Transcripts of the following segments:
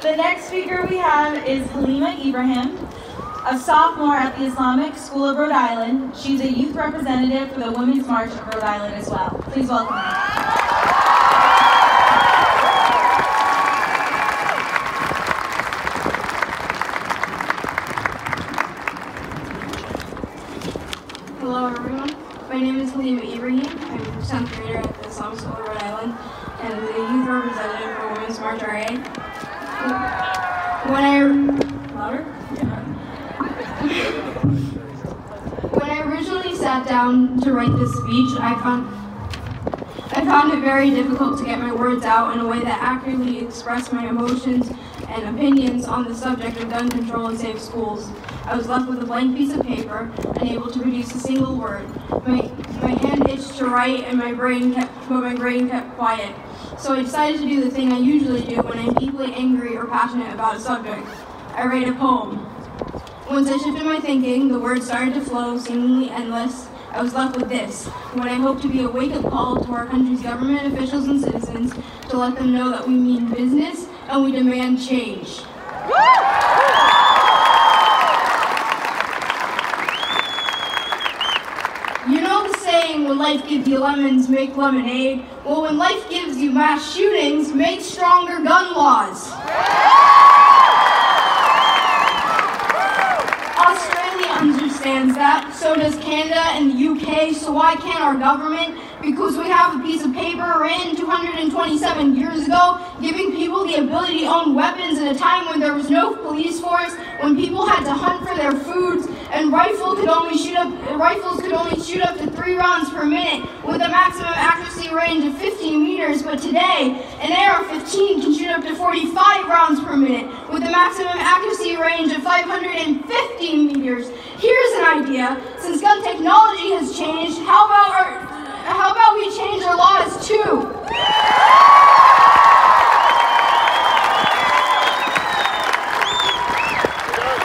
The next speaker we have is Halima Ibrahim, a sophomore at the Islamic School of Rhode Island. She's a youth representative for the Women's March of Rhode Island as well. Please welcome her. Hello everyone, my name is Halima Ibrahim. I'm a 10th grader at the Islamic School of Rhode Island and the youth representative for Women's March RA. When I originally sat down to write this speech, I found it very difficult to get my words out in a way that accurately expressed my emotions and opinions on the subject of gun control in safe schools. I was left with a blank piece of paper, unable to produce a single word. My hand itched to write, and my brain kept quiet. So I decided to do the thing I usually do when I'm deeply angry or passionate about a subject. I write a poem. Once I shifted my thinking, the words started to flow, seemingly endless. I was left with this, what I hope to be a wake-up call to our country's government officials and citizens to let them know that we mean business and we demand change. You know the saying, when life gives you lemons, make lemonade? Well, when life gives you mass shootings, make stronger gun laws. Australia understands that, so does Canada and the UK, so why can't our government? Because we have a piece of paper written 227 years ago, giving people the ability to own weapons at a time when there was no police force, when people had to hunt for their foods, and rifles could only shoot up to 3 rounds per minute, with a maximum accuracy range of 15 meters. But today, an AR-15 can shoot up to 45 rounds per minute, with a maximum accuracy range of 550 meters. Here's an idea: since gun technology has changed, how about we change our laws too?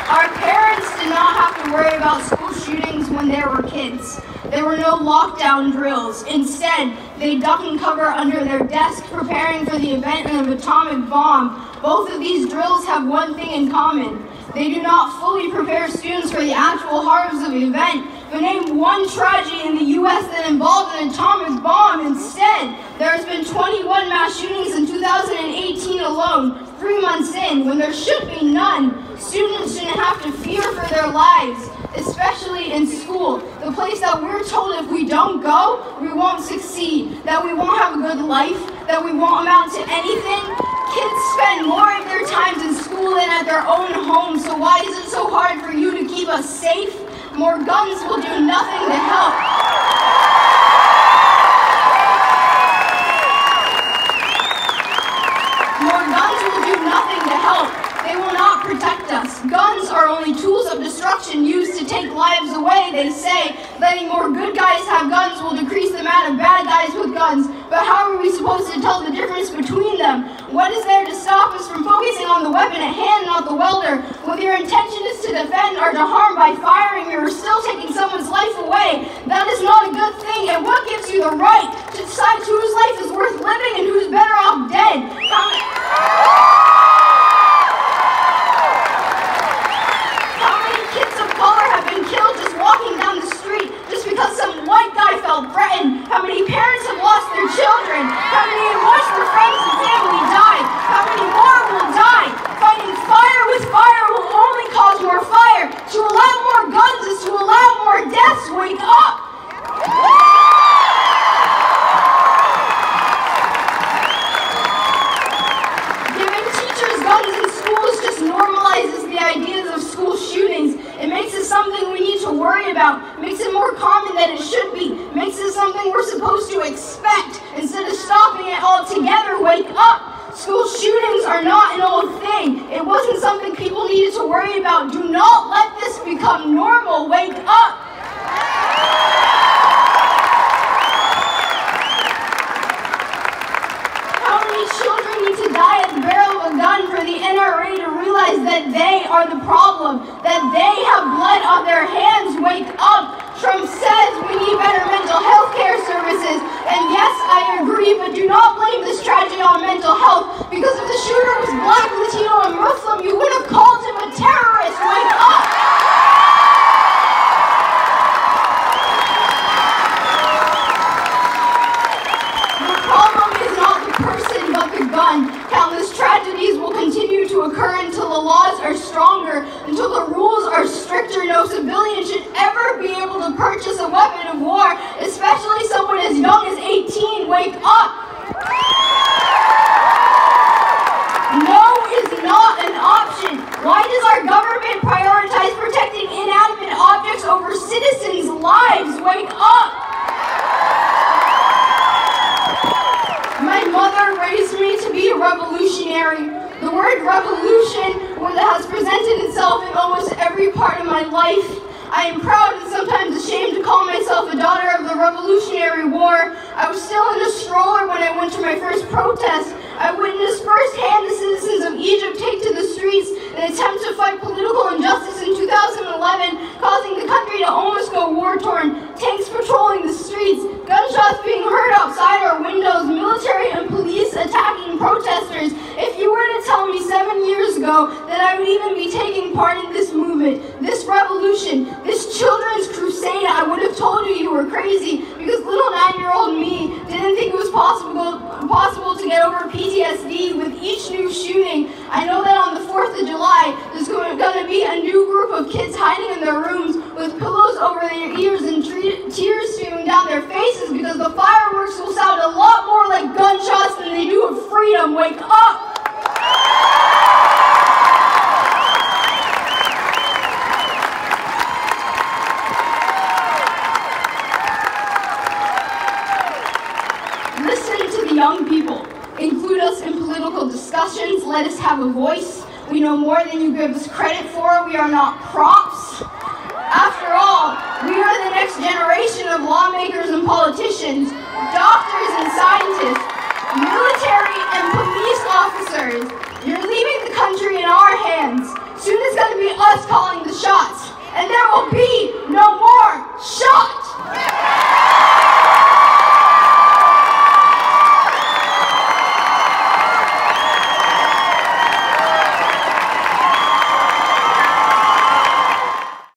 Our parents did not have to worry about school shootings when they were kids. There were no lockdown drills. Instead, they duck and cover under their desk preparing for the event of an atomic bomb. Both of these drills have one thing in common. They do not fully prepare students for the actual horrors of the event, but name one tragedy in the U.S. that involved an atomic bomb. Instead, there has been 21 mass shootings in 2018 alone, 3 months in, when there should be none. Students shouldn't have to fear for their lives, especially in school, the place that we're told if we don't go, we won't succeed, that we won't have a good life, that we won't amount to anything. Kids spend more of their times in school than at their own homes, so why is it so hard for you to keep us safe? More guns will do nothing to help. More guns will do nothing to help. They will not protect us. Guns are only tools of destruction used to take lives away, they say. Letting more good guys have guns will decrease the amount of bad guys with guns. But how are we supposed to tell the difference between them? What is there to stop us from focusing on the weapon at hand, not the welder? Whether your intention is to defend or to harm by firing, you're still taking someone's life away. That is not a good thing. And what gives you the right to decide whose life is worth living and who's better off dead? How many kids of color have been killed just walking down the street just because some white guy felt threatened? How many parents have lost their children? How many have watched their friends and family die? How many more will die? Fighting fire with fire will only cause more fire. To allow more guns is to allow more deaths. Wake up! Giving teachers guns in schools just normalizes the ideas of school shootings. It makes it something we need to worry about. It makes it more common than it should be. It makes it something we're supposed to expect instead of stopping it altogether. Wake up! School shootings are not an old thing. It wasn't something people needed to worry about. Do not let this become normal. Wake up! How many children need to die at the barrel of a gun for the NRA to realize that they are the problem, that they have blood on their hands? Wake up! Trump says we need better mental health care services, and yes, I agree, but do not blame this tragedy on mental health, because if the shooter was Black, Latino, and The word revolution has presented itself in almost every part of my life. I am proud and sometimes ashamed to call myself a daughter of the Revolutionary War. I was still in a stroller when I went to my first protest. I witnessed firsthand the citizens of Egypt take to the streets in an attempt to fight political injustice in 2011, causing the country to almost go war-torn. Tanks patrolling the streets, gunshots being heard outside our windows, military and police attacking protesters. If you were to tell me 7 years ago that I would even be taking part in this movement, this revolution, this children's crusade, I would have told you were crazy, because little 9-year-old me didn't think it was possible to get over PTSD with each new shooting. I know that on the 4th of July, there's going to be a new group of kids hiding in their rooms with pillows over their ears and tears streaming down their faces because the fireworks will sound a lot more like gunshots than they do of freedom. Wake up! Listen to the young people. Include us in political discussions. Let us have a voice. We know more than you give us credit for. We are not props. After all, we are the next generation of law